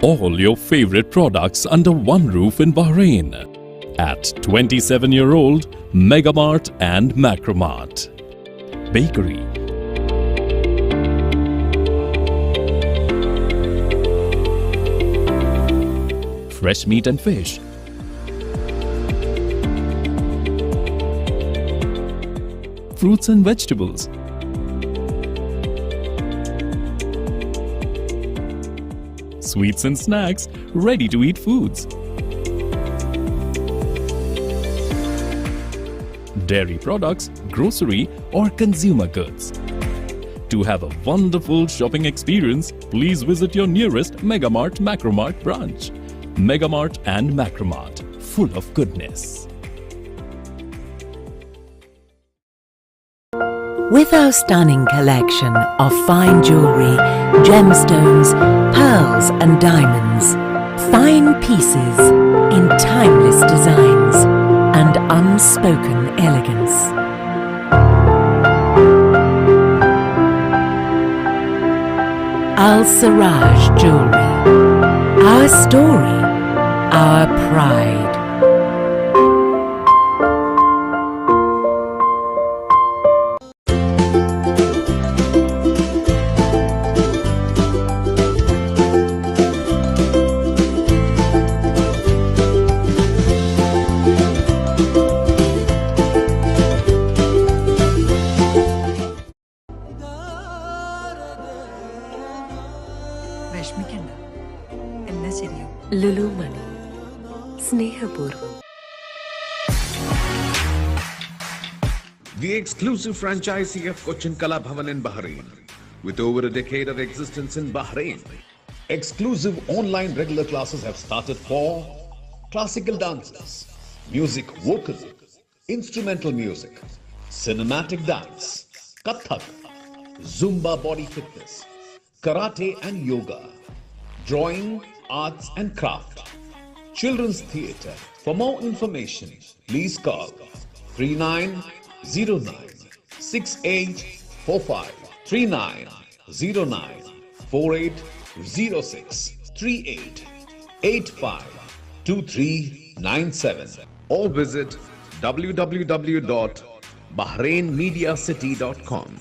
all your favorite products under one roof in Bahrain at 27-year-old Megamart and Macromart. Bakery, fresh meat and fish, fruits and vegetables, sweets and snacks, ready-to-eat foods, dairy products, grocery or consumer goods. To have a wonderful shopping experience, please visit your nearest Megamart Macromart branch. Megamart and Macromart, full of goodness. With our stunning collection of fine jewelry, gemstones, pearls and diamonds, fine pieces in timeless designs and unspoken elegance. Al Siraj Jewelry, our story, our pride. Lulu Money, Snehapurvam. The exclusive franchisee of Cochin Kala Bhavan in Bahrain. With over a decade of existence in Bahrain, exclusive online regular classes have started for classical dances, music vocal, instrumental music, cinematic dance, Kathak, Zumba body fitness, karate and yoga, drawing, arts and craft, children's theatre. For more information, please call 3909 6845 3909 4806 3885 2397 or visit www.bahrainmediacity.com.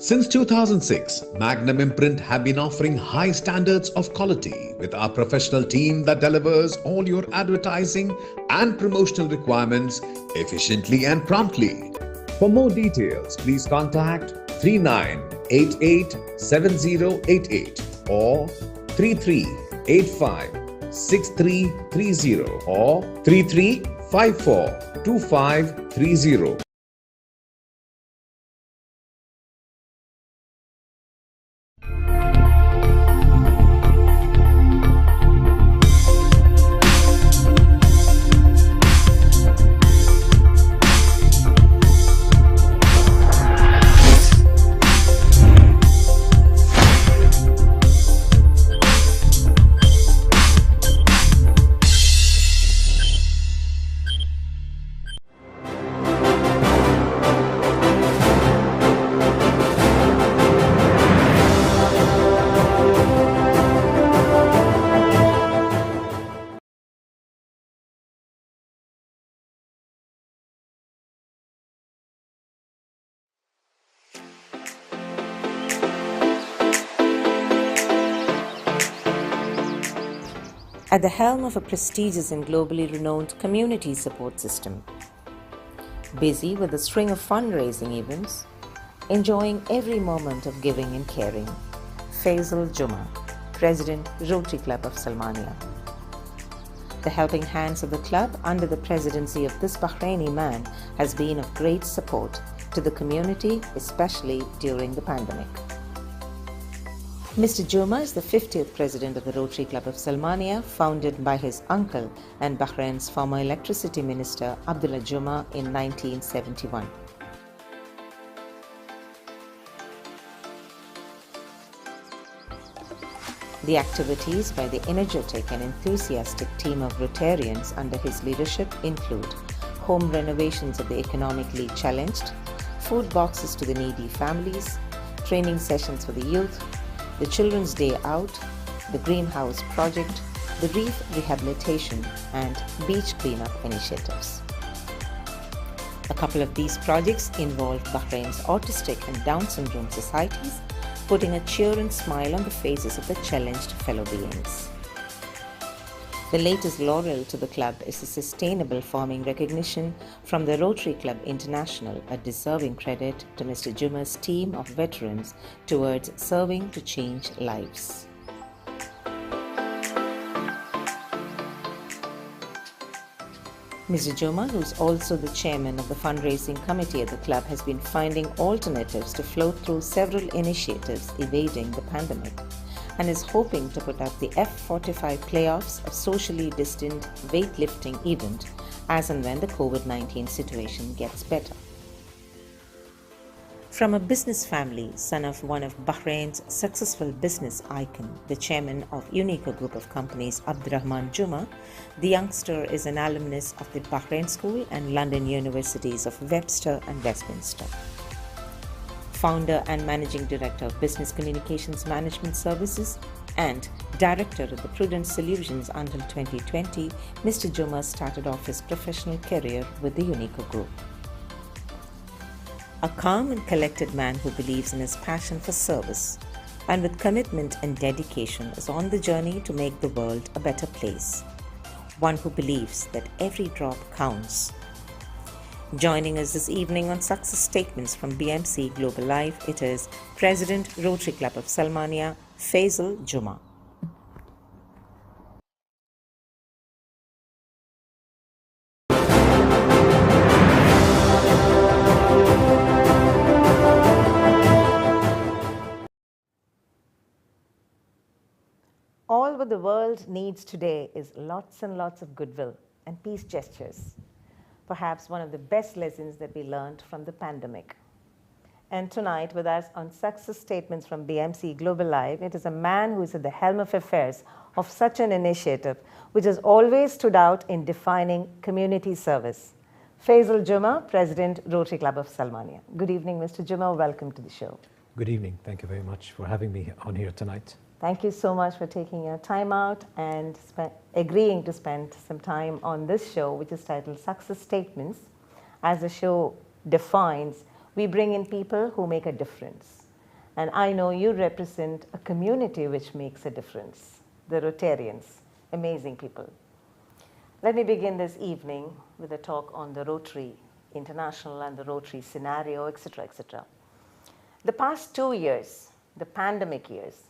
Since 2006, Magnum Imprint have been offering high standards of quality with our professional team that delivers all your advertising and promotional requirements efficiently and promptly. For more details, please contact 39887088 or 33856330 or 33542530. At the helm of a prestigious and globally renowned community support system, busy with a string of fundraising events, enjoying every moment of giving and caring, Faisal Juma, President, Rotary Club of Salmaniya. The helping hands of the club under the presidency of this Bahraini man has been of great support to the community, especially during the pandemic. Mr. Juma is the 50th president of the Rotary Club of Salmaniya, founded by his uncle and Bahrain's former electricity minister Abdullah Juma in 1971. The activities by the energetic and enthusiastic team of Rotarians under his leadership include home renovations of the economically challenged, food boxes to the needy families, training sessions for the youth, the Children's Day Out, the Greenhouse Project, the reef rehabilitation and beach cleanup initiatives. A couple of these projects involve Bahrain's autistic and Down syndrome societies, putting a cheer and smile on the faces of the challenged fellow beings. The latest laurel to the club is a sustainable farming recognition from the Rotary Club International, a deserving credit to Mr. Juma's team of veterans towards serving to change lives. Mr. Juma, who is also the chairman of the fundraising committee at the club, has been finding alternatives to float through several initiatives evading the pandemic and is hoping to put up the F45 playoffs, a socially distant weightlifting event, as and when the COVID-19 situation gets better. From a business family, son of one of Bahrain's successful business icon, the chairman of Unnikrishnan group of companies, Abdurrahman Juma, the youngster is an alumnus of the Bahrain School and London Universities of Webster and Westminster. Founder and Managing Director of Business Communications Management Services and Director of the Prudent Solutions until 2020, Mr. Juma started off his professional career with the Unnikrishnan Group. A calm and collected man who believes in his passion for service and with commitment and dedication is on the journey to make the world a better place. One who believes that every drop counts. Joining us this evening on Success Statements from BMC Global Live, it is President Rotary Club of Salmaniya, Faisal Juma. All what the world needs today is lots and lots of goodwill and peace gestures. Perhaps one of the best lessons that we learned from the pandemic. And tonight with us on Success Statements from BMC Global Live, it is a man who is at the helm of affairs of such an initiative which has always stood out in defining community service. Faisal Juma, President, Rotary Club of Salmaniya. Good evening, Mr. Juma. Welcome to the show. Good evening. Thank you very much for having me on here tonight. Thank you so much for taking your time out and agreeing to spend some time on this show, which is titled Success Statements. As the show defines, we bring in people who make a difference. And I know you represent a community which makes a difference, the Rotarians, amazing people. Let me begin this evening with a talk on the Rotary International and the Rotary scenario, etc., etc. The past 2 years, the pandemic years,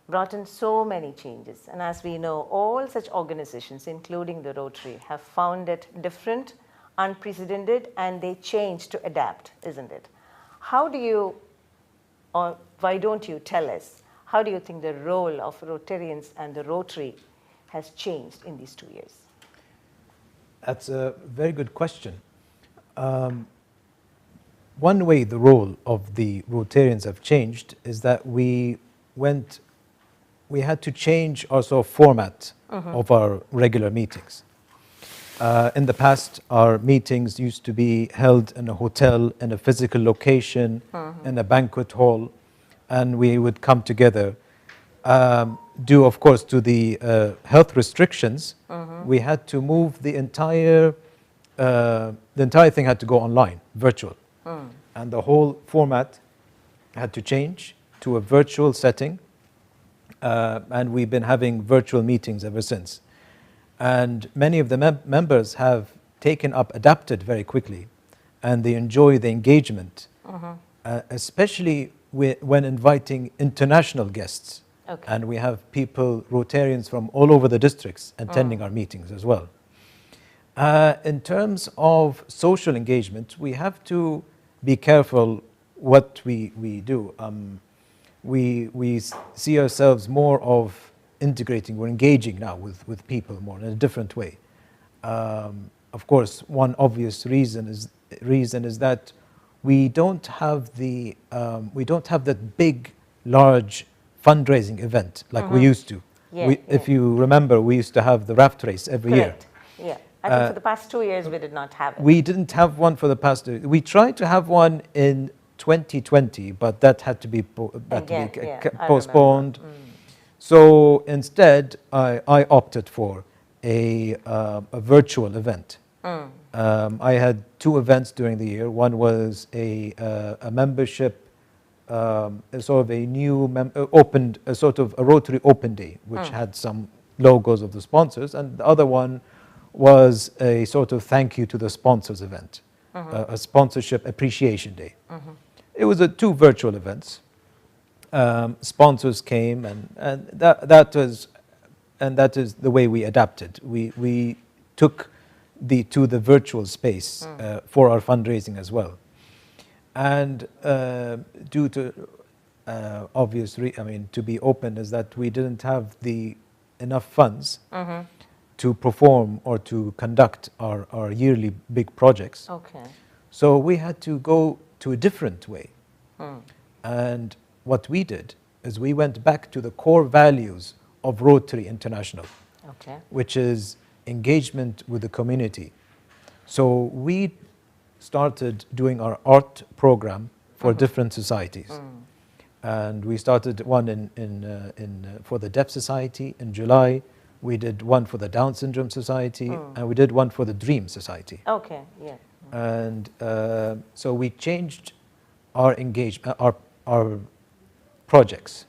brought in so many changes. And as we know, all such organizations, including the Rotary, have found it different, unprecedented, and they change to adapt, isn't it? How do you, or why don't you tell us, how do you think the role of Rotarians and the Rotary has changed in these 2 years? That's a very good question. One way the role of the Rotarians have changed is that we had to change also format of our regular meetings. In the past, our meetings used to be held in a hotel, in a physical location, in a banquet hall, and we would come together. Due, of course, to the health restrictions, we had to move the entire thing had to go online, virtual. And the whole format had to change to a virtual setting. And we've been having virtual meetings ever since. And many of the members have adapted very quickly, and they enjoy the engagement, especially when inviting international guests. Okay. And we have people, Rotarians from all over the districts attending our meetings as well. In terms of social engagement, we have to be careful what we do. we see ourselves more of integrating, we're engaging now with people more in a different way. Of course, one obvious reason is that we don't have that big, large fundraising event like we used to. Yeah, If you remember, we used to have the raft race every Correct. year. Yeah. I think for the past 2 years we did not have it. We didn't have one for the past. We tried to have one in 2020, but that had to be Again, yeah, I postponed. So instead, I opted for a virtual event. I had 2 events during the year. One was a membership, a sort of a new opened, a sort of a Rotary Open Day, which had some logos of the sponsors, and the other one was a sort of thank you to the sponsors event, a sponsorship appreciation day. It was 2 virtual events. Sponsors came, and that is the way we adapted. We took to the virtual space for our fundraising as well. And due to obvious, to be open, is that we didn't have enough funds to perform or to conduct our yearly big projects. Okay. So we had to go to a different way. And what we did is we went back to the core values of Rotary International, Okay. which is engagement with the community. So we started doing our art program for different societies. And we started one for the Deaf Society in July. We did one for the Down Syndrome Society, and we did one for the Dream Society. Okay, yeah. And so we changed our engagement, our projects.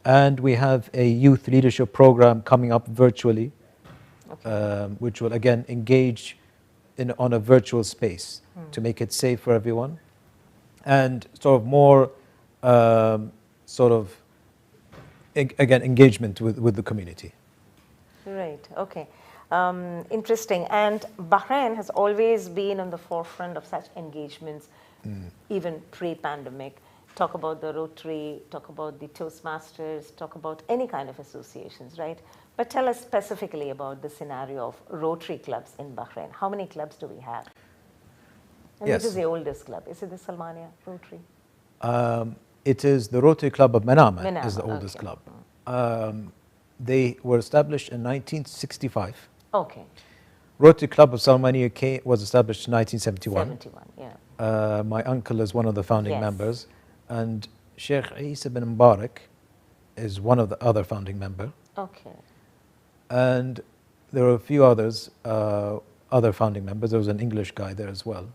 And we have a youth leadership program coming up virtually, which will again engage on a virtual space to make it safe for everyone, and sort of more again engagement with the community. Right, okay. Interesting. And Bahrain has always been on the forefront of such engagements, even pre-pandemic. Talk about the Rotary, talk about the Toastmasters, talk about any kind of associations, right? But tell us specifically about the scenario of Rotary clubs in Bahrain. How many clubs do we have? And Yes. which is the oldest club? Is it the Salmaniya Rotary? It is the Rotary Club of Manama, Manama, is the oldest okay. club. They were established in 1965. Okay. Rotary Club of Salmaniya was established in 1971. 71, yeah. My uncle is one of the founding Yes. members, and Sheikh Isa bin Mubarak is one of the other founding members. Okay. And there are a few others, other founding members. There was an English guy there as well.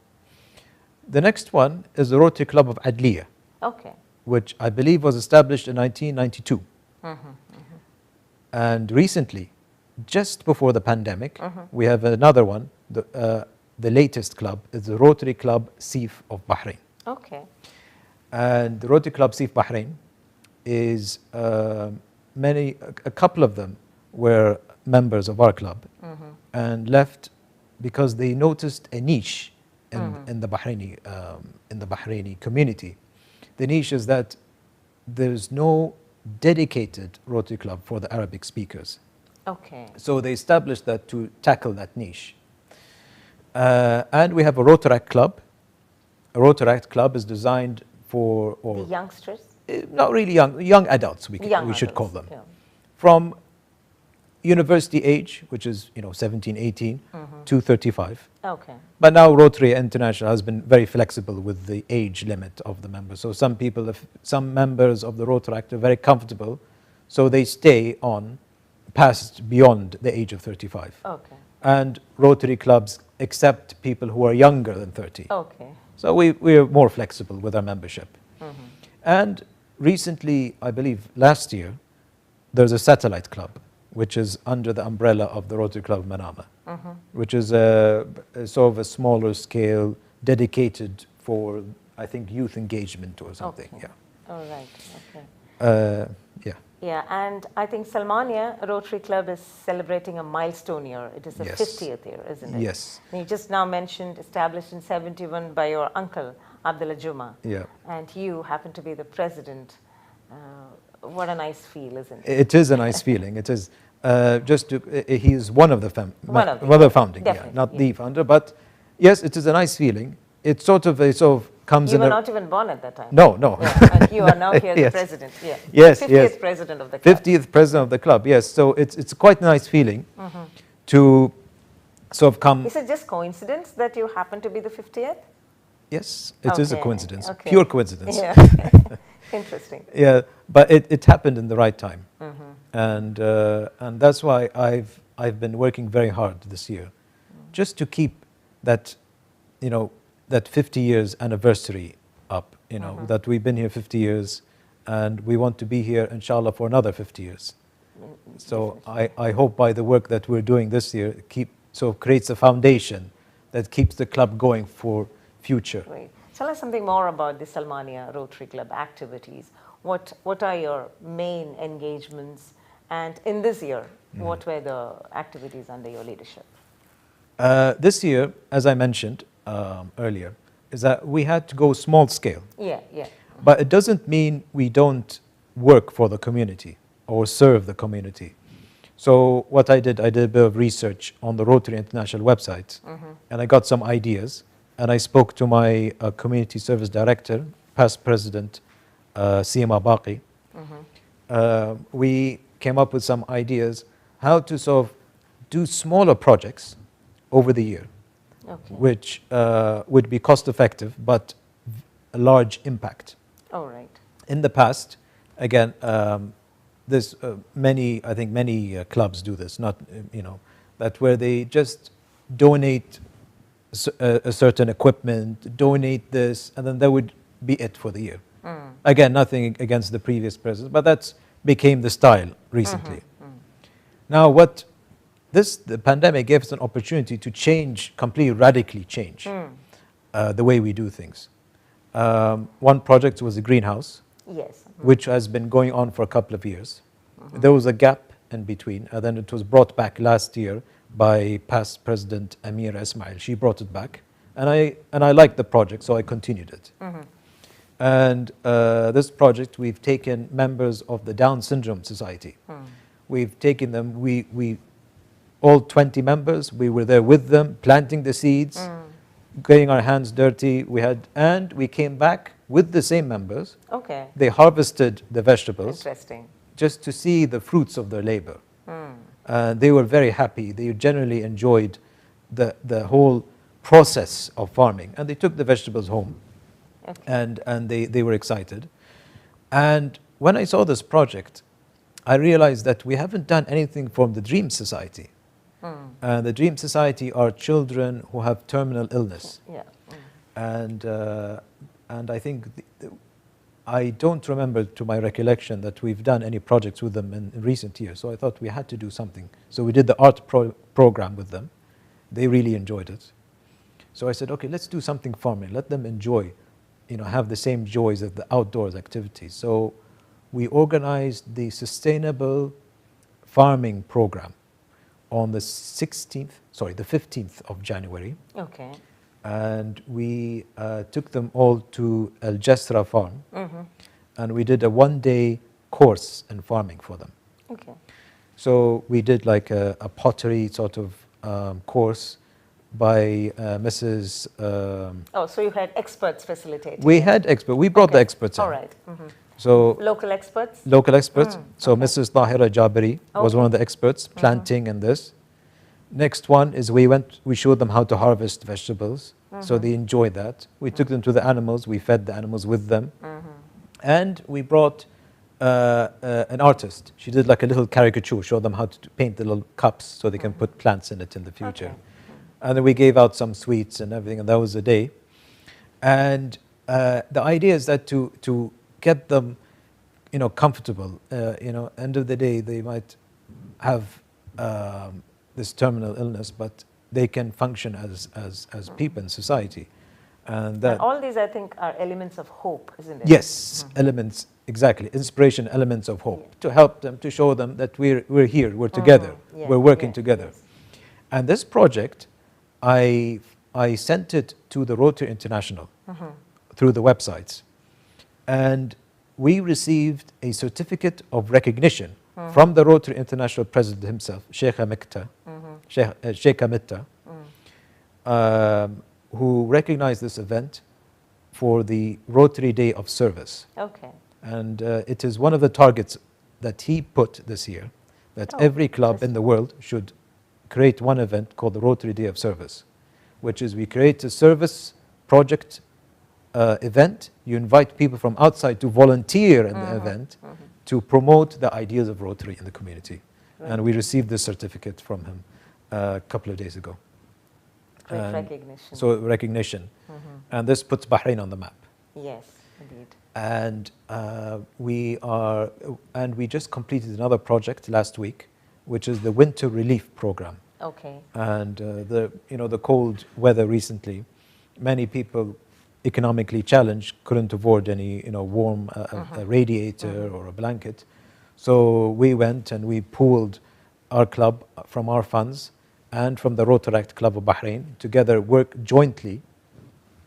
The next one is the Rotary Club of Adliya, Okay. which I believe was established in 1992. And recently, just before the pandemic, we have another one. The latest club is the Rotary Club Sif of Bahrain. Okay. And the Rotary Club Sif Bahrain is a couple of them were members of our club and left because they noticed a niche in the Bahraini community. The niche is that there's no dedicated Rotary Club for the Arabic speakers. Okay. So they established that to tackle that niche. And we have a Rotaract Club. A Rotaract Club is designed for The youngsters? not really young adults, we should call them. Yeah. From university age, which is 17, 18, to 35. Okay. But now Rotary International has been very flexible with the age limit of the members. So some members of the Rotaract are very comfortable, so they stay on past beyond the age of 35. Okay. And Rotary clubs accept people who are younger than 30. Okay. So we are more flexible with our membership. And recently, I believe last year, there's a satellite club, which is under the umbrella of the Rotary Club of Manama, which is a sort of a smaller scale, dedicated for, I think, youth engagement or something. Okay. All right. Okay. Yeah. Yeah, and I think Salmaniya Rotary Club is celebrating a milestone year. It is the Yes. 50th year, isn't it? Yes. And you just now mentioned established in 71 by your uncle, Abdullah Juma. Yeah. And you happen to be the president What a nice feel, isn't it? It is a nice feeling. It is he is one of the One of the- one of the founding, yeah, definitely, not yeah. the founder, but yes, it is a nice feeling. It sort of comes You in were a not even born at that time. no, no. Yeah, and you are now here, the Yes. president. Yeah. Yes, 50th yes. president of the club. 50th president of the club, yes. So it's quite a nice feeling to sort of come. Is it just coincidence that you happen to be the 50th? Yes, it is a Okay, coincidence, okay. pure coincidence. Yeah. Interesting. Yeah, but it happened in the right time, and that's why I've been working very hard this year, just to keep that, that 50 years anniversary up. That we've been here 50 years, and we want to be here, inshallah, for another 50 years. So I hope by the work that we're doing this year, creates a foundation that keeps the club going for future. Great. Tell us something more about the Salmaniya Rotary Club activities. What are your main engagements? And in this year, what were the activities under your leadership? This year, as I mentioned earlier, is that we had to go small scale. Yeah, yeah. But it doesn't mean we don't work for the community or serve the community. So what I did a bit of research on the Rotary International website, and I got some ideas, and I spoke to my community service director, past president, Sima Baqi. We came up with some ideas how to sort of do smaller projects over the year, Okay. which would be cost effective, but a large impact. All right. In the past, again, there's many clubs do this, not, that where they just donate a certain equipment, donate this, and then that would be it for the year. Again, nothing against the previous president, but that's became the style recently. Now, the pandemic gave us an opportunity to change, completely radically change the way we do things. One project was a greenhouse, Yes. which has been going on for a couple of years. There was a gap in between, and then it was brought back last year by past President Amira Ismail. She brought it back, and I liked the project, so I continued it. And this project, we've taken members of the Down Syndrome Society. We've taken them, we all 20 members, we were there with them, planting the seeds, getting our hands dirty. And we came back with the same members. Okay. They harvested the vegetables Interesting. just to see the fruits of their labor. They were very happy. They generally enjoyed the whole process of farming, and they took the vegetables home. Okay. And they were excited. And when I saw this project, I realized that we haven't done anything from the Dream Society. The Dream Society are children who have terminal illness. Yeah. And I think, I don't remember to my recollection that we've done any projects with them in recent years. So I thought we had to do something. So we did the art program with them. They really enjoyed it. So I said, okay, let's do something farming. Let them enjoy, have the same joys of the outdoors activities. So we organized the sustainable farming program on the 15th of January. Okay. And we took them all to Al Jasra farm, and we did a one-day course in farming for them. Okay. So we did like a pottery sort of course by Mrs. Oh, so you had experts facilitating. We had experts. We brought the experts in. All right. So Local experts? local experts. So Mrs. Tahira Jabari was Okay. one of the experts, planting and this. Next one is we showed them how to harvest vegetables. So they enjoyed that. We took them to the animals. We fed the animals with them. And we brought an artist. She did like a little caricature, showed them how to paint the little cups so they can put plants in it in the future. Okay. And then we gave out some sweets and everything, and that was the day. And the idea is that to get them, comfortable. End of the day, they might have this terminal illness, but they can function as people in society. And that, And all these, I think, are elements of hope, isn't it? yes, elements, exactly, inspiration, elements of hope, to help them, to show them that we're here, we're together, Yeah, we're working yeah, together. yes. And this project, I sent it to the Rotary International through the websites. And we received a certificate of recognition from the Rotary International President himself, Sheikh Amikta, Sheikh Amitta, who recognized this event for the Rotary Day of Service. Okay. And it is one of the targets that he put this year, that every club in the world should create one event called the Rotary Day of Service, which is we create a service project event. You invite people from outside to volunteer in the event to promote the ideas of Rotary in the community. And we received this certificate from him a couple of days ago. Great recognition. So recognition. And this puts Bahrain on the map. Yes, indeed. And we just completed another project last week, which is the winter relief program. Okay. And the cold weather recently, many people economically challenged couldn't afford any warm a radiator or a blanket. So we went and we pooled our club from our funds and from the Rotaract Club of Bahrain together, work jointly,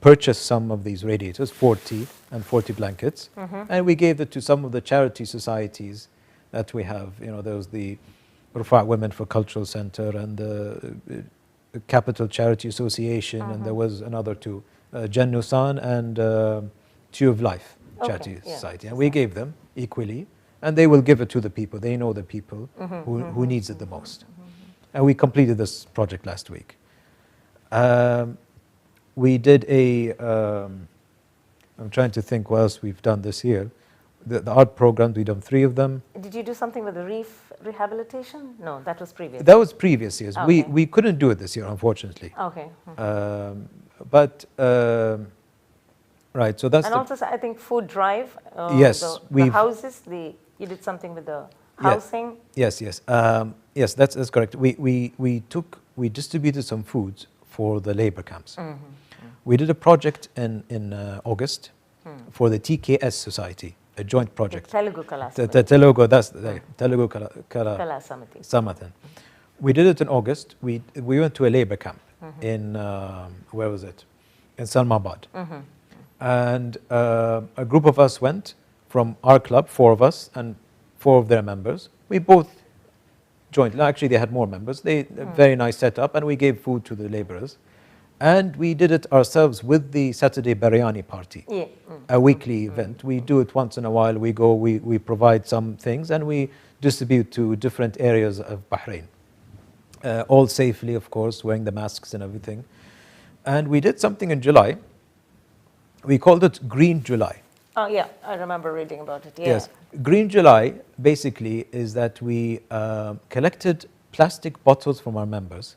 purchased some of these radiators, 40 blankets, and we gave it to some of the charity societies that we have. There was the Rufa Women for Cultural Center and the Capital Charity Association, and there was another two, Jannusan and Tree of Life Charity Society. And we gave them equally, and they will give it to the people. They know the people who needs it the most. And we completed this project last week. We did I'm trying to think what else we've done this year. The art programs, we've done 3 of them. Did you do something with the reef rehabilitation? No, that was previous. That was previous years. Okay. We couldn't do it this year, unfortunately. Okay. Right, so that's and also, I think food drive. Yes, the houses. You did something with the housing. Yes. Yes, that's correct. We distributed some foods for the labor camps. We did a project in August for the TKS Society, a joint project. The Telugu Kala Telugu, that's the Telugu Kala Samiti. We did it in August. We went to a labor camp in, where was it? In Salmabad. And a group of us went from our club, 4 of us, and 4 of their members. We both jointly, actually they had more members, very nice setup, and we gave food to the laborers. And we did it ourselves with the Saturday Biryani party, a weekly event. We do it once in a while. We go, we provide some things, and we distribute to different areas of Bahrain. All safely, of course, wearing the masks and everything. And we did something in July. We called it Green July. Oh, yeah, I remember reading about it. Yeah. Yes. Green July basically is that we collected plastic bottles from our members.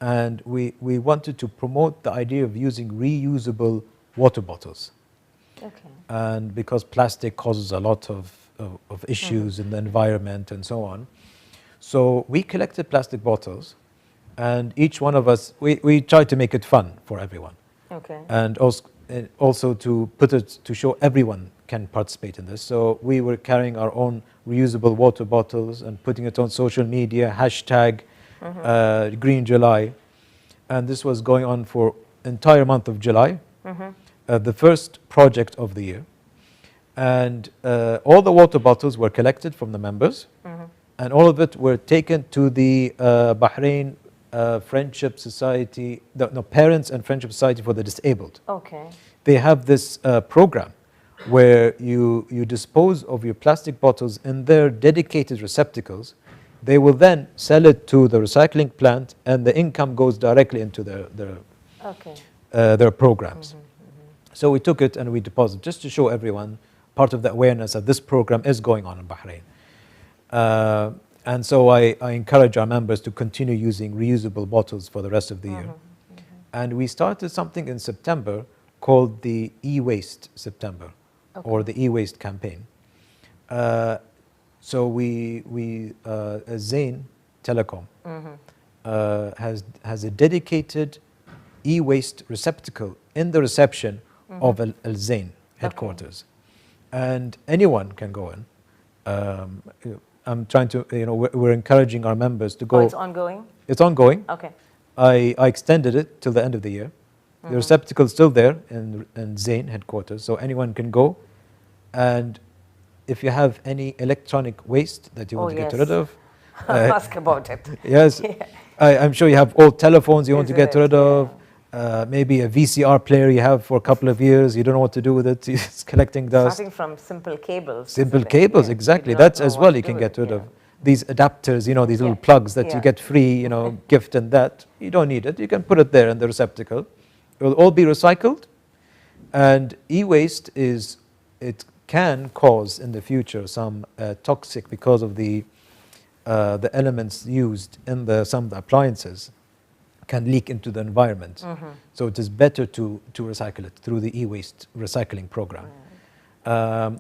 And we wanted to promote the idea of using reusable water bottles. Okay. And because plastic causes a lot of issues in the environment and so on. So we collected plastic bottles, and each one of us, we tried to make it fun for everyone. Okay. And also to put it, to show everyone can participate in this. So we were carrying our own reusable water bottles and putting it on social media, hashtag Green July. And this was going on for entire month of July, the first project of the year. And all the water bottles were collected from the members, and all of it were taken to the Bahrain Friendship Society, Parents and Friendship Society for the Disabled. Okay. They have this program where you dispose of your plastic bottles in their dedicated receptacles. They will then sell it to the recycling plant, and the income goes directly into their programs. So we took it and we deposited, just to show everyone part of the awareness that this program is going on in Bahrain. And so I encourage our members to continue using reusable bottles for the rest of the year. And we started something in September called the E-Waste September, or the E-Waste campaign. So Zain Telecom has a dedicated e-waste receptacle in the reception of Al Zain headquarters, and anyone can go in. I'm trying to, we're encouraging our members to go. Oh, it's ongoing? It's ongoing. Okay. I extended it till the end of the year. The receptacle is still there in Zain headquarters, so anyone can go And if you have any electronic waste that you want to get rid of, ask about it. yes, Yeah. I'm sure you have old telephones you want to Isn't get it? rid of. Yeah. Maybe a VCR player you have for a couple of years, you don't know what to do with it, it's collecting dust. Starting from simple cables. Simple isn't it? cables, Yeah. exactly. You do not That's know as what well to you do can with get it, rid yeah. of. These adapters, you know, these little Yeah. plugs that you Yeah. get free, you know, gift and that. You don't need it. You can put it there in the receptacle. It will all be recycled. And e-waste is, it can cause in the future some toxic because of the elements used in some of the appliances can leak into the environment. So it is better to recycle it through the e-waste recycling program.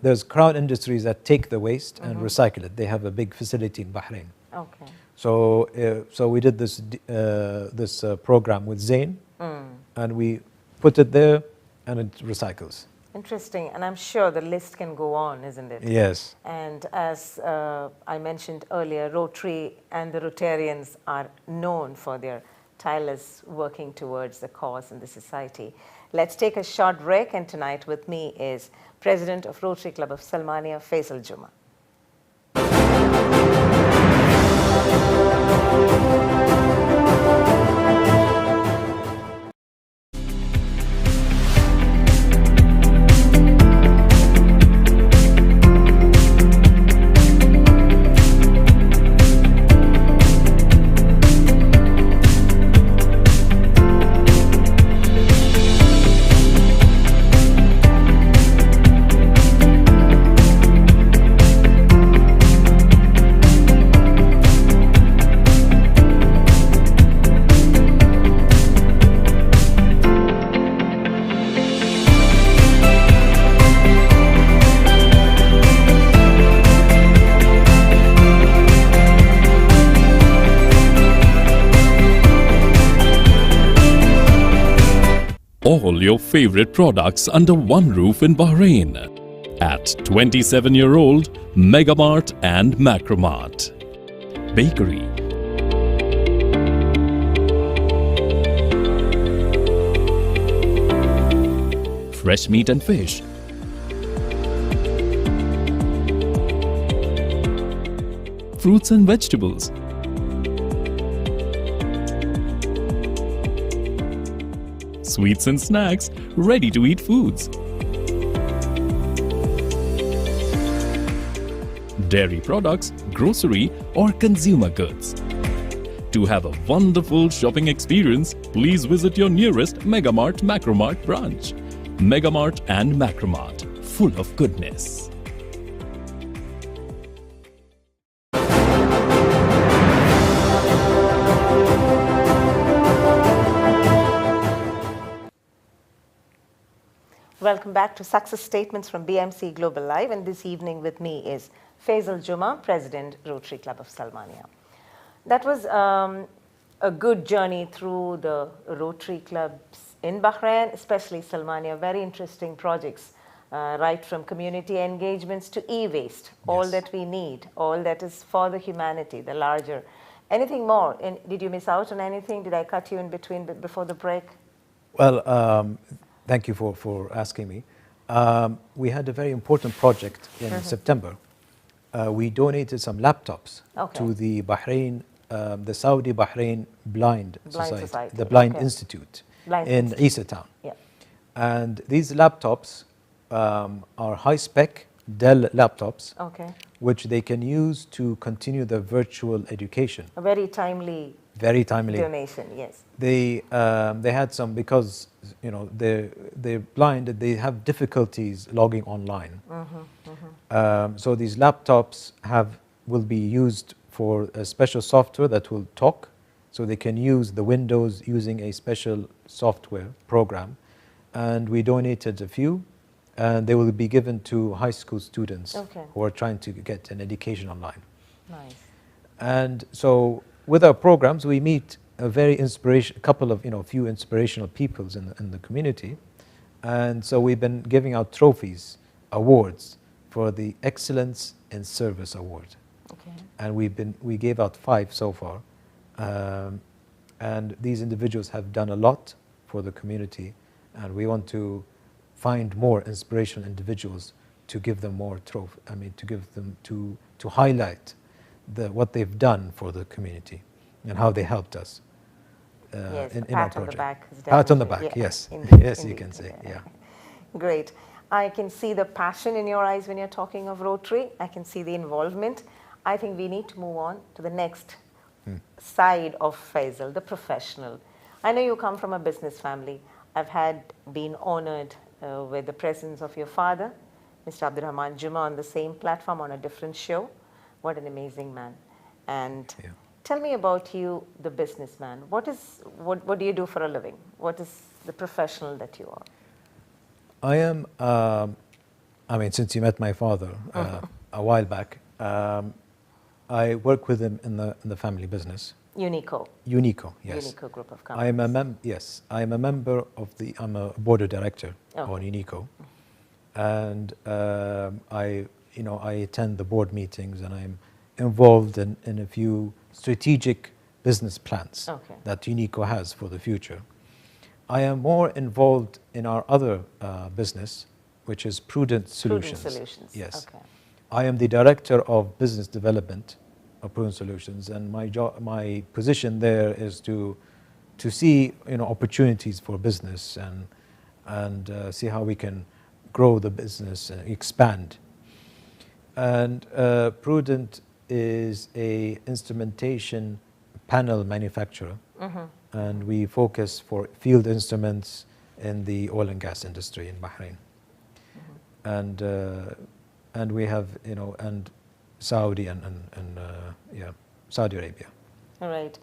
There's Crown Industries that take the waste and recycle it. They have a big facility in Bahrain. Okay. So we did this program with Zain, and we put it there, and it recycles. Interesting. And I'm sure the list can go on, isn't it? Yes. And as I mentioned earlier, Rotary and the Rotarians are known for their tireless working towards the cause in the society. Let's take a short break, and tonight with me is President of Rotary Club of Salmaniya, Faisal Juma. All your favorite products under one roof in Bahrain at 27-year-old Megamart and Macromart. Bakery, fresh meat and fish, fruits and vegetables, sweets and snacks, ready-to-eat foods, dairy products, grocery or consumer goods. To have a wonderful shopping experience, please visit your nearest Megamart Macromart branch. Megamart and Macromart, full of goodness. Welcome back to Success Statements from BMC Global Live, and this evening with me is Faisal Juma, President, Rotary Club of Salmaniya. That was a good journey through the Rotary clubs in Bahrain, especially Salmaniya. Very interesting projects, right from community engagements to e-waste, all that we need, all that is for the humanity, the larger. Anything more? Did you miss out on anything? Did I cut you in between before the break? Well, thank you for asking me. We had a very important project in September. We donated some laptops to the Bahrain, the Saudi Bahrain Blind Society, the Blind Institute in Isa Town. Yeah. And these laptops are high-spec Dell laptops, which they can use to continue their virtual education. A very timely donation, yes. They had some, because you know they're blind, they have difficulties logging online. So these laptops will be used for a special software that will talk, so they can use the Windows using a special software program. And we donated a few, and they will be given to high school students who are trying to get an education online. Nice. And so with our programs, we meet a very few inspirational peoples in the community. And so we've been giving out trophies, awards for the Excellence in Service Award. And we gave out 5 so far. And these individuals have done a lot for the community, and we want to find more inspirational individuals to give them more trophy. I mean, to give them to highlight what they've done for the community and how they helped us Yes, in our pat on the project. back. Is Pat on the definitely- back, yeah, yes, indeed, yes, you indeed, can say, yeah. Great. I can see the passion in your eyes when you're talking of Rotary. I can see the involvement. I think we need to move on to the next side of Faisal, the professional. I know you come from a business family. I've been honored with the presence of your father, Mr. Abdurrahman Juma, on the same platform on a different show. What an amazing man. And Yeah. tell me about you, the businessman. What do you do for a living? What is the professional that you are? I am, I mean, since you met my father a while back, I work with him in the family business. Unico. Unico, yes. Unico group of I am companies. yes, I am a member of I'm a board of director Okay. on Unico. And I attend the board meetings and I'm involved in a few strategic business plans Okay. that Unico has for the future. I am more involved in our other business, which is Prudent Solutions. Prudent Solutions. Yes. Okay. I am the director of business development of Prudent Solutions, and my position there is to see opportunities for business and see how we can grow the business and expand. And Prudent is a instrumentation panel manufacturer, and we focus for field instruments in the oil and gas industry in Bahrain. And we have and Saudi and Saudi Arabia. All right.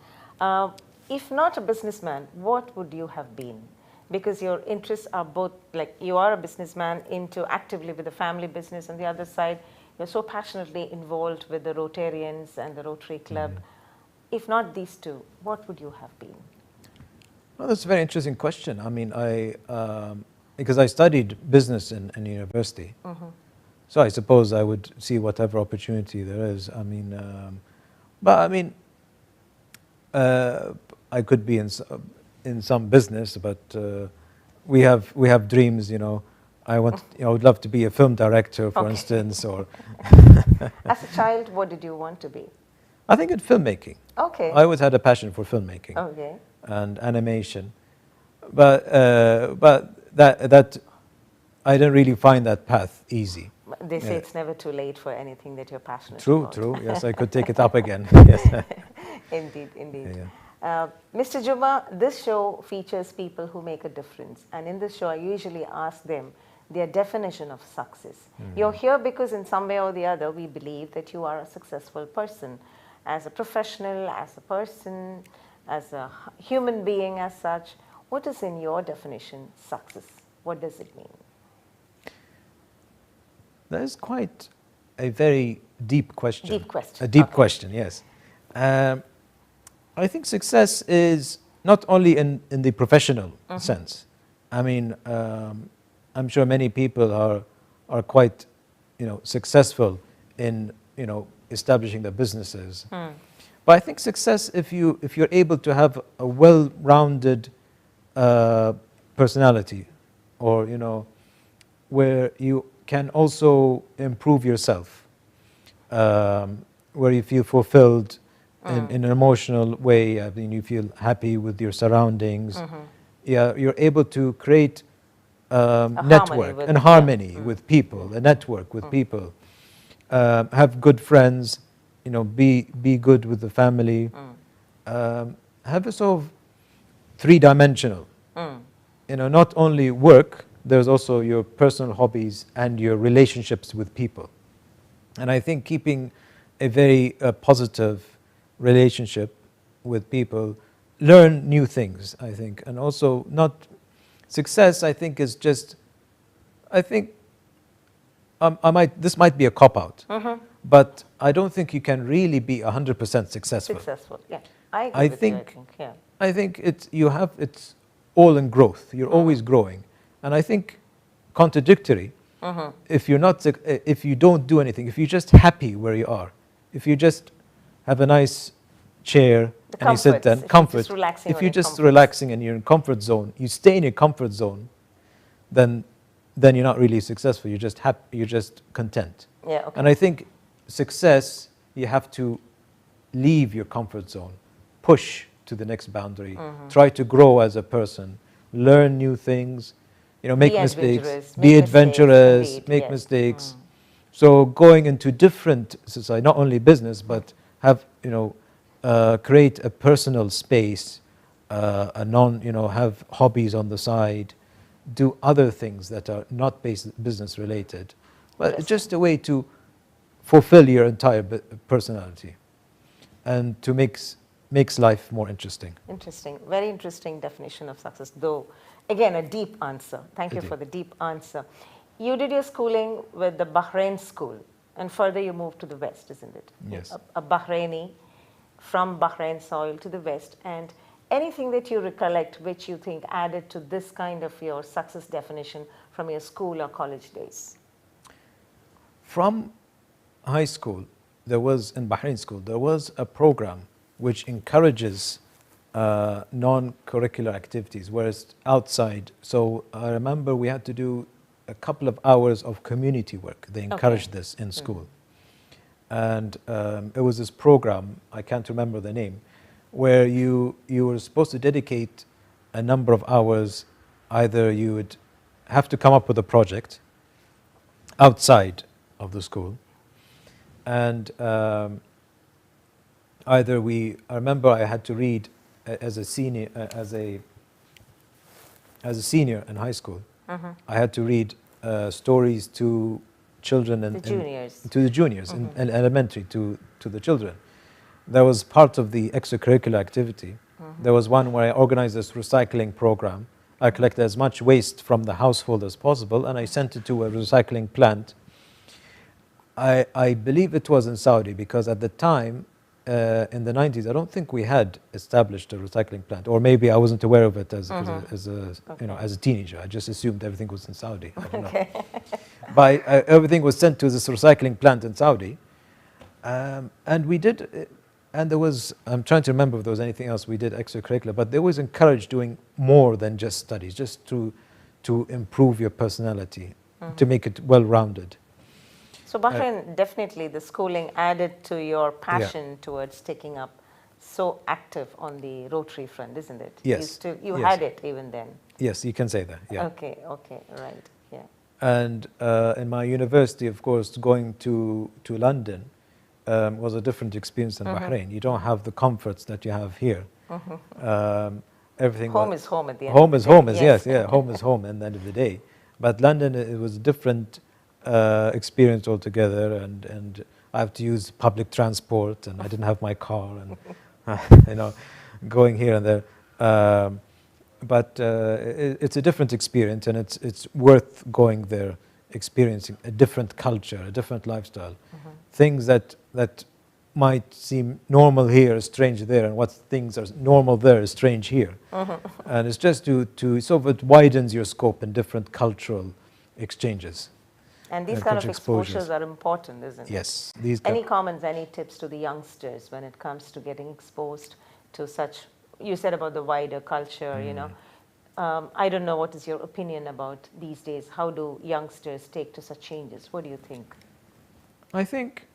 If not a businessman, what would you have been? Because your interests are both, like you are a businessman into actively with the family business, and the other side, you're so passionately involved with the Rotarians and the Rotary Club. If not these two, what would you have been? Well, that's a very interesting question. I mean, because I studied business in university, so I suppose I would see whatever opportunity there is. I mean, I could be in some business, but we have dreams. I would love to be a film director, for instance, or. As a child, what did you want to be? I think in filmmaking. Okay. I always had a passion for filmmaking. Okay. And animation, but that I didn't really find that path easy. They say it's never too late for anything that you're passionate True, about. true. Yes, I could take it up again. Yes. Indeed, indeed. Yeah. Mr. Juma, this show features people who make a difference. And in this show, I usually ask them their definition of success. You're here because in some way or the other, we believe that you are a successful person. As a professional, as a person, as a human being as such. What is in your definition success? What does it mean? That is quite a very deep question. Deep question. A deep question, yes. I think success is not only in the professional sense. I mean, I'm sure many people are quite, successful in, establishing their businesses. But I think success, if you're able to have a well-rounded personality, or where you can also improve yourself, where you feel fulfilled in an emotional way. I mean, you feel happy with your surroundings. Yeah, you're able to create network and harmony with people, a network with people. Have good friends, be good with the family. Have a sort of three-dimensional. Not only work, there's also your personal hobbies and your relationships with people. And I think keeping a very positive relationship with people, learn new things, I think. And also success, I think, is just, this might be a cop-out, but I don't think you can really be 100% successful. Successful, yeah. I agree with you, yeah. I think it's all in growth. You're always growing. And I think contradictory, if you don't do anything, if you're just happy where you are, if you just have a nice chair and you sit there, if you're just relaxing and you're in comfort zone, you stay in your comfort zone, then then you're not really successful. You're just happy. You're just content. Yeah, okay. And I think success, you have to leave your comfort zone, push to the next boundary, try to grow as a person, learn new things, make mistakes, be adventurous, make mistakes. So going into different society, not only business, but have, create a personal space, have hobbies on the side, do other things that are not business related, but it's just a way to fulfill your entire personality and to makes life more interesting. Interesting, very interesting definition of success, though again a deep answer. Thank you for the deep answer. You did your schooling with the Bahrain school, and further you moved to the West, isn't it? Yes. A Bahraini from Bahrain soil to the West, and anything that you recollect which you think added to this kind of your success definition from your school or college days? From high school, in Bahrain school, there was a program which encourages non-curricular activities, whereas outside. So I remember we had to do a couple of hours of community work. They encouraged this in school. And it was this program, I can't remember the name, where you were supposed to dedicate a number of hours. Either you would have to come up with a project outside of the school, and I remember I had to read as a senior in high school. I had to read stories to children and to the juniors in elementary, to the children. That was part of the extracurricular activity. There was one where I organized this recycling program. I collected as much waste from the household as possible, and I sent it to a recycling plant. I believe it was in Saudi, because at the time, in the 90s, I don't think we had established a recycling plant, or maybe I wasn't aware of it as a teenager. I just assumed everything was in Saudi. I don't know. But everything was sent to this recycling plant in Saudi, and we did. And there was, I'm trying to remember if there was anything else we did extracurricular, but they always encouraged doing more than just studies, just to improve your personality, to make it well-rounded. So Bahrain, definitely the schooling added to your passion towards taking up so active on the Rotary front, isn't it? Yes. You had it even then. Yes, you can say that, yeah. Okay, right, yeah. And in my university, of course, going to London was a different experience than Bahrain. You don't have the comforts that you have here. Everything. Home is home at the end. Home is home, yes, home is home at the end of the day. But London, it was a different experience altogether, and I have to use public transport, and I didn't have my car, and going here and there. But it's a different experience, and it's worth going there, experiencing a different culture, a different lifestyle. Things that might seem normal here is strange there, and what things are normal there is strange here. And it's just to sort of, it widens your scope in different cultural exchanges. And these kind of exposures are important, isn't it? Yes. Any comments, any tips to the youngsters when it comes to getting exposed to such, you said about the wider culture, I don't know, what is your opinion about these days? How do youngsters take to such changes? What do you think? I think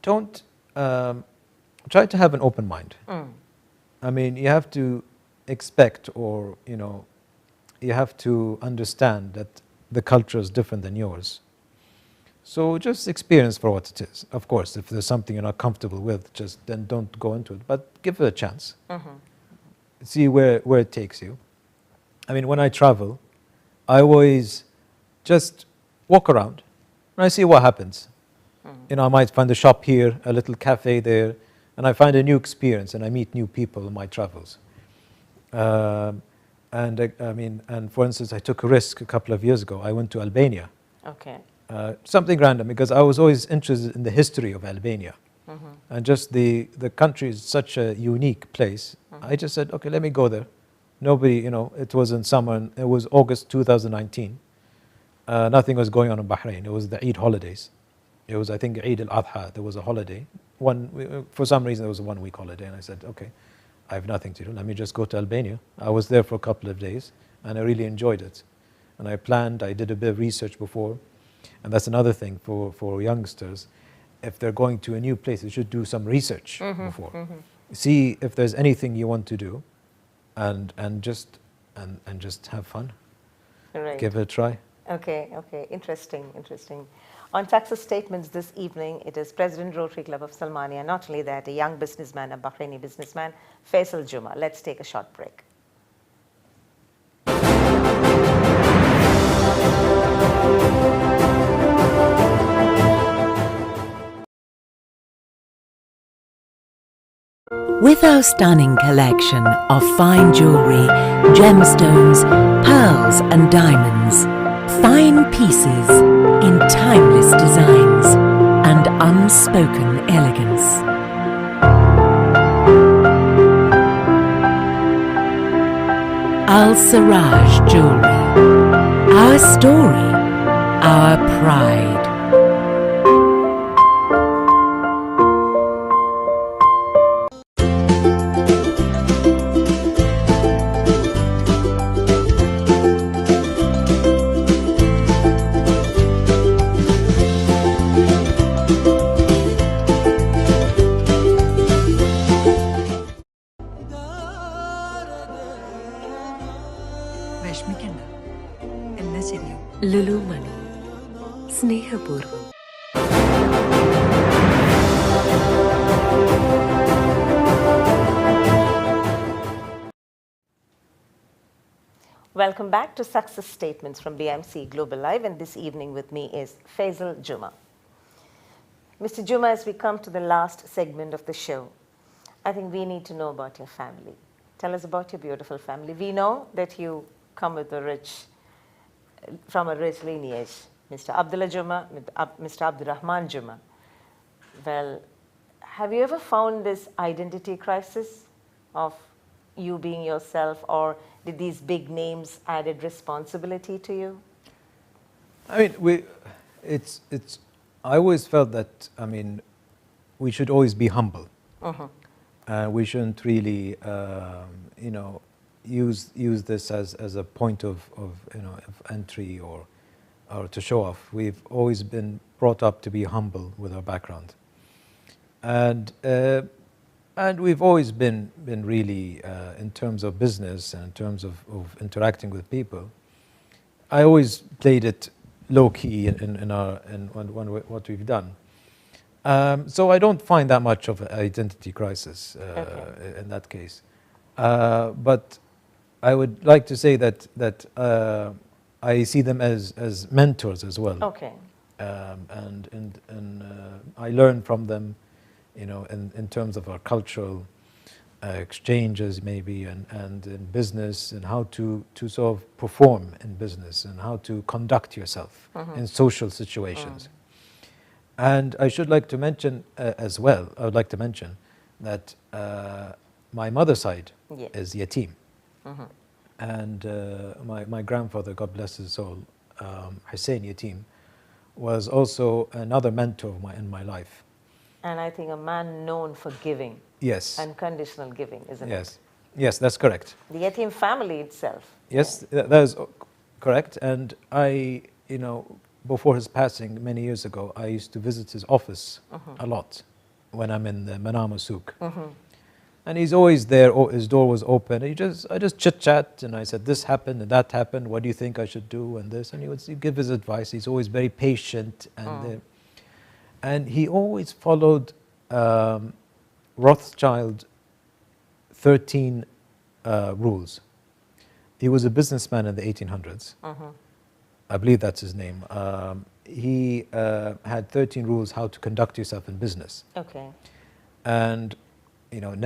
don't try to have an open mind. I mean, you have to expect, or you have to understand that the culture is different than yours. So just experience for what it is. Of course, if there's something you're not comfortable with, then don't go into it, but give it a chance. See where it takes you. I mean, when I travel, I always just walk around and I see what happens. I might find a shop here, a little cafe there, and I find a new experience, and I meet new people in my travels. And for instance, I took a risk a couple of years ago. I went to Albania. Okay. Something random, because I was always interested in the history of Albania. And just the country is such a unique place. I just said, okay, let me go there. Nobody, it was in summer, and it was August 2019. Nothing was going on in Bahrain. It was the Eid holidays. It was, I think, Eid al-Adha. There was a holiday. For some reason, there was a 1 week holiday. And I said, okay, I have nothing to do. Let me just go to Albania. I was there for a couple of days, and I really enjoyed it. and I did a bit of research before, and that's another thing for youngsters. If they're going to a new place, they should do some research before. See if there's anything you want to do, and just have fun. Right. Give it a try. Okay, interesting. On success statements this evening, it is President Rotary Club of Salmaniya, not only that, a young businessman, a Bahraini businessman, Faisal Juma. Let's take a short break. With our stunning collection of fine jewelry, gemstones, pearls and diamonds, fine pieces in timeless designs and unspoken elegance. Al Siraj Jewelry, our story, our pride. വിഷമിക്കണ്ട എല്ലാം ശരിയാവും ലുലു മണി സ്നേഹപൂർവ്വം. Welcome back to Success Statements from BMC Global Live, and this evening with me is Faisal Juma. Mr. Juma, as we come to the last segment of the show, I think we need to know about your family. Tell us about your beautiful family. We know that you come from a rich lineage, Mr. Abdullah Juma, Mr. Abdurrahman Juma. Well, have you ever found this identity crisis of you being yourself, or did these big names added responsibility to you? I mean, I always felt that, we should always be humble. We shouldn't really, use this as a point of entry or to show off. We've always been brought up to be humble with our background, and we've always been really in terms of business and in terms of interacting with people. I always played it low key in what we've done. So I don't find that much of an identity crisis in that case. But I would like to say that I see them as mentors as well. Okay. And I learn from them, in terms of our cultural exchanges maybe, and in business, and how to sort of perform in business, and how to conduct yourself in social situations. And I should like to mention as well, I would like to mention that my mother's side is yatim. And my grandfather, God bless his soul, Hussein Yatim, was also another mentor in my life. And I think a man known for giving. Yes. Unconditional giving, isn't it? Yes, that's correct. The Yatim family itself. Yes, that is correct. And before his passing many years ago, I used to visit his office a lot when I'm in the Manama Souk. And he's always there, his door was open. I just chit-chat, and I said, this happened and that happened, what do you think I should do, and this. And he would give his advice. He's always very patient. And he always followed Rothschild 13 rules. He was a businessman in the 1800s. I believe that's his name. He had 13 rules how to conduct yourself in business. Okay. And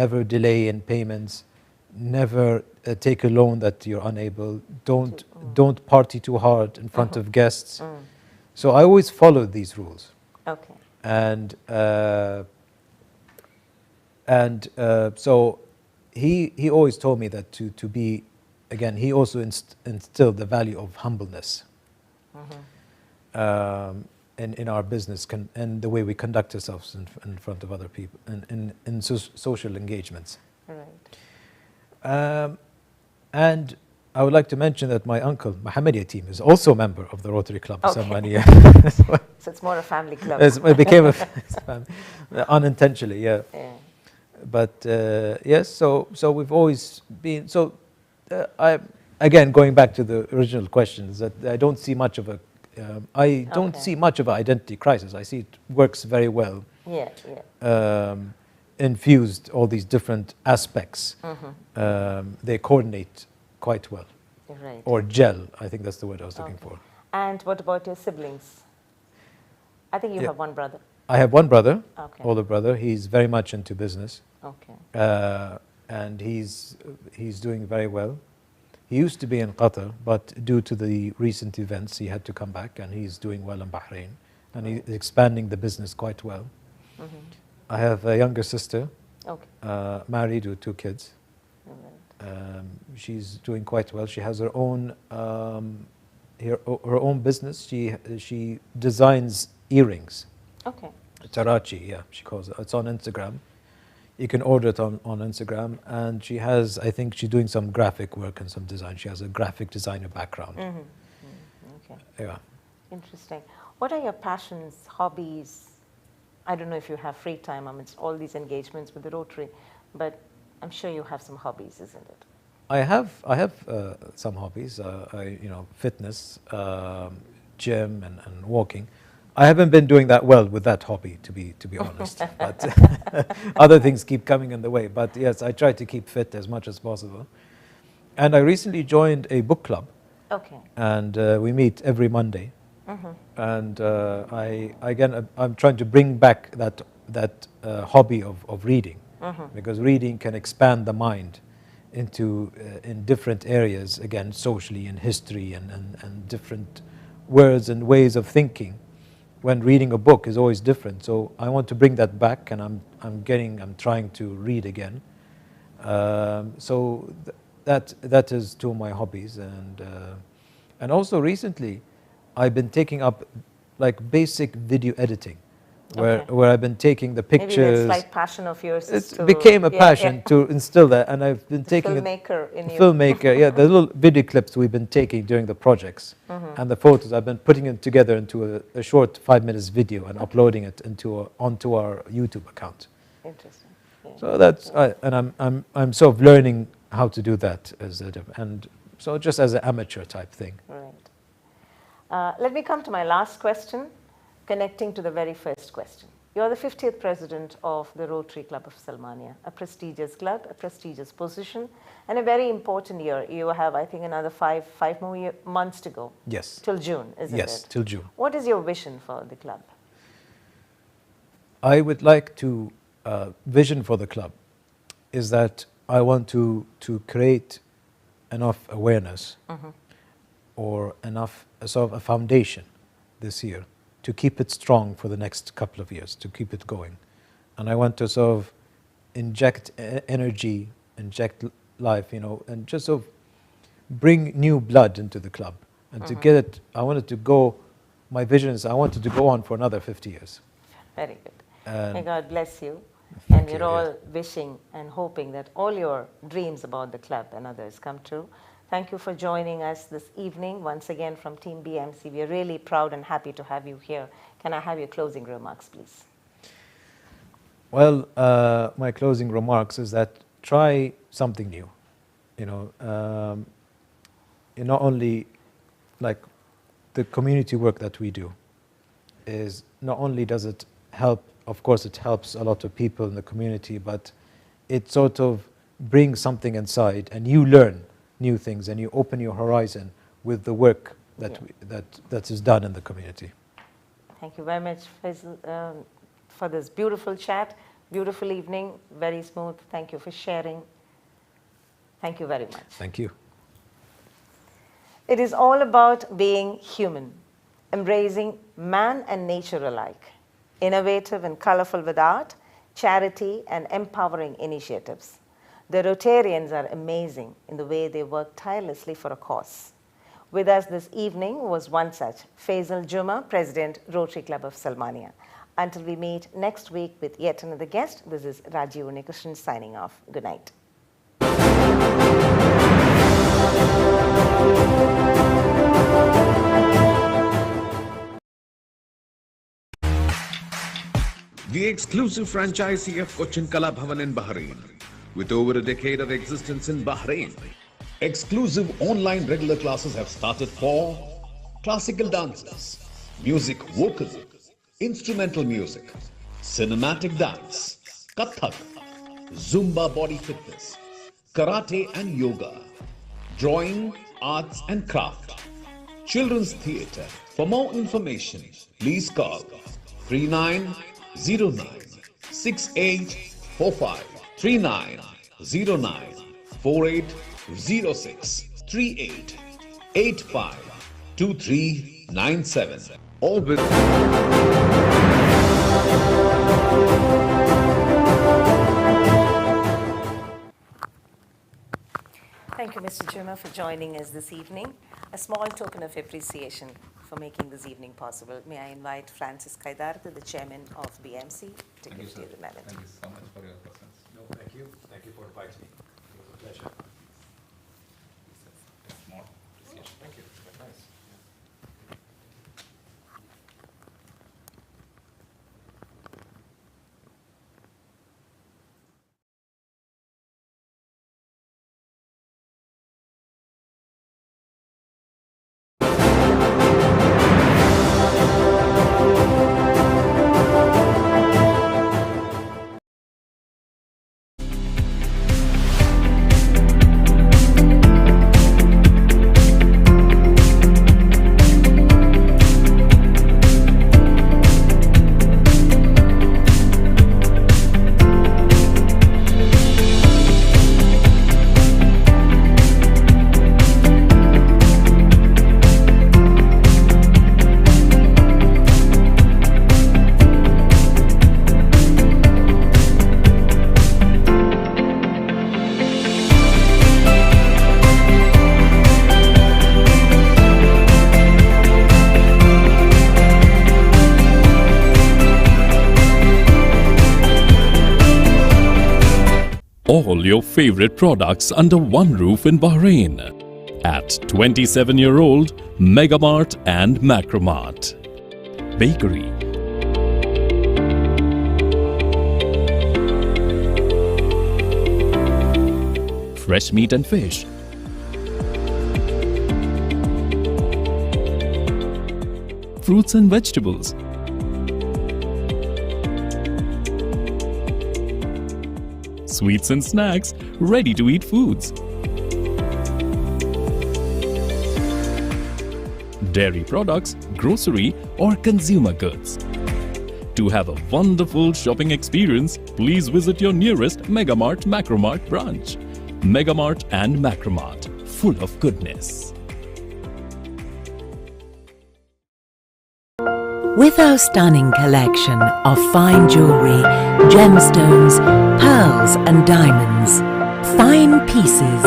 never delay in payments, never take a loan that you're unable, don't party too hard in front of guests. So I always followed these rules. Okay. And so he always told me that to be, again, he also instilled the value of humbleness in our business and the way we conduct ourselves in front of other people in social engagements. Right. And I would like to mention that my uncle, Mohammedia team, is also a member of the Rotary Club of Okay. Salmaniya. So it's more a family club. It became unintentionally, yeah. Yeah. But yes, so we've always been, I, again, going back to the original questions, that I don't see much of I don't Okay. see much of an identity crisis. I see it works very well. Yeah, yeah. Infused all these different aspects. They coordinate quite well. Right. Or gel, I think that's the word I was looking for. And what about your siblings? I think you Yeah. have one brother. I have one brother, Okay. older brother. He's very much into business. Okay. And he's doing very well. He used to be in Qatar, but due to the recent events, he had to come back, and he's doing well in Bahrain, and he's expanding the business quite well. I have a younger sister, Okay. married with 2 kids. All right. She's doing quite well. She has her own her own business. She designs earrings. Okay. Tarachi, yeah, she calls it. It's on Instagram. You can order it on Instagram. And she has, I think she's doing some graphic work and some design. She has a graphic designer background. Okay. Yeah. Interesting. What are your passions, hobbies? I don't know if you have free time amidst all these engagements with the Rotary, but I'm sure you have some hobbies, isn't it? I have some hobbies. Fitness, gym, and walking. I haven't been doing that well with that hobby, to be honest. But other things keep coming in the way. But yes, I try to keep fit as much as possible. And I recently joined a book club. Okay. And we meet every Monday. And I'm trying to bring back that hobby of reading, because reading can expand the mind into in different areas, again, socially, in history, and different words and ways of thinking. When reading a book is always different, so I want to bring that back, and I'm trying to read again. That is 2 of my hobbies, and also recently, I've been taking up like basic video editing, where I've been taking the pictures. Maybe that slight passion of yours is It to... became a yeah, passion yeah. to instill that, and I've been taking Filmmaker in you. filmmaker, yeah, the little video clips we've been taking during the projects, and the photos. I've been putting it together into a short 5 minutes video and uploading it onto our YouTube account. Interesting. Yeah. So that's I'm sort of learning how to do that and so just as an amateur type thing. Right. Let me come to my last question, connecting to the very first question. You're the 50th president of the Rotary Club of Salmaniya, a prestigious club, a prestigious position, and a very important year. You have, I think, another five more months to go. Yes. Till June, isn't it? Yes, till June. What is your vision for the club? I would like to, vision for the club is that I want to create enough awareness or enough sort of a foundation this year to keep it strong for the next couple of years, to keep it going. And I want to sort of inject energy, inject life, and just sort of bring new blood into the club. And to get it, I wanted to go, my vision is I wanted to go on for another 50 years. Very good. And May God bless you. Thank And we're you, all yes. wishing and hoping that all your dreams about the club and others come true. Thank you for joining us this evening. Once again from Team BMC, we are really proud and happy to have you here. Can I have your closing remarks, please? Well, my closing remarks is that try something new. Not only like the community work that we do is not only does it help, of course it helps a lot of people in the community, but it sort of brings something inside and you learn new things and you open your horizon with the work that is done in the community. Thank you very much, Faisal, for this beautiful chat, beautiful evening, very smooth. Thank you for sharing. Thank you very much. Thank you. It is all about being human, embracing man and nature alike, innovative and colorful with art, charity and empowering initiatives. The Rotarians are amazing in the way they work tirelessly for a cause. With us this evening was one such, Faisal Juma, President, Rotary Club of Salmaniya. Until we meet next week with yet another guest, this is Raji Unnikrishnan signing off. Good night. the exclusive franchisee of Cochin Kala Bhavan in Bahrain, with over a decade of existence in Bahrain. Exclusive online regular classes have started for classical dances, music vocal, instrumental music, cinematic dance, Kathak, Zumba body fitness, karate and yoga, drawing, arts and craft, children's theatre. For more information, please call 3909 6845 3909 4806 38 85 2397. All with Thank you, Mr. Juma, for joining us this evening. A small token of appreciation for making this evening possible. May I invite Francis Kaidartha, the chairman of BMC, to give you the melody. Thank you so much for your presence. No, thank you. Thank you for inviting me. It was a pleasure. It's more appreciation. Thank you. Very nice. All your favorite products under one roof in Bahrain at 27-year-old Megamart and Macromart. Bakery, fresh meat and fish, fruits and vegetables, sweets and snacks, ready-to-eat foods, dairy products, grocery or consumer goods. To have a wonderful shopping experience, please visit your nearest Megamart Macromart branch. Megamart and Macromart, full of goodness. With our stunning collection of fine jewelry, gemstones, pearls and diamonds, fine pieces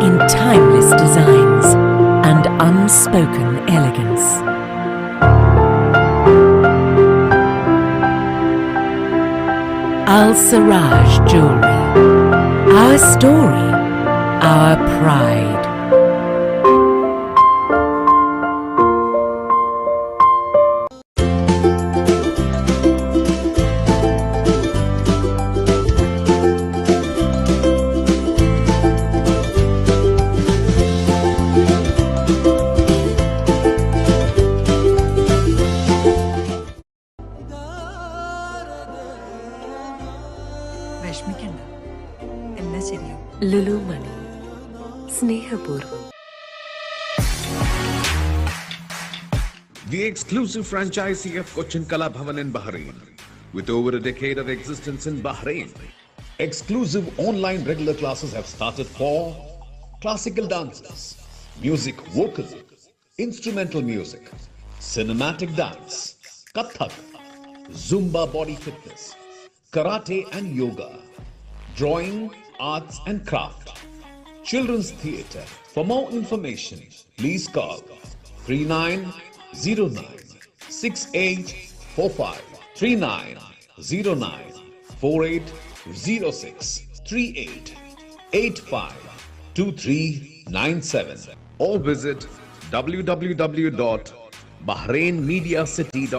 in timeless designs and unspoken elegance. Al Siraj Jewelry, our story, our pride. വിഷമിക്കണ്ട എല്ലാം ശരിയാവും Lulu Money, Snehapurvam. the exclusive franchisee of Cochin Kala Bhavan in Bahrain, with over a decade of existence in Bahrain. Exclusive online regular classes have started for classical dances, music vocal, instrumental music, cinematic dance, Kathak, Zumba body fitness, karate and yoga, drawing, arts and craft, children's theatre. For more information, please call 3909 6845 3909 4806 38 85 2397 or visit www.bahrainmediacity.com.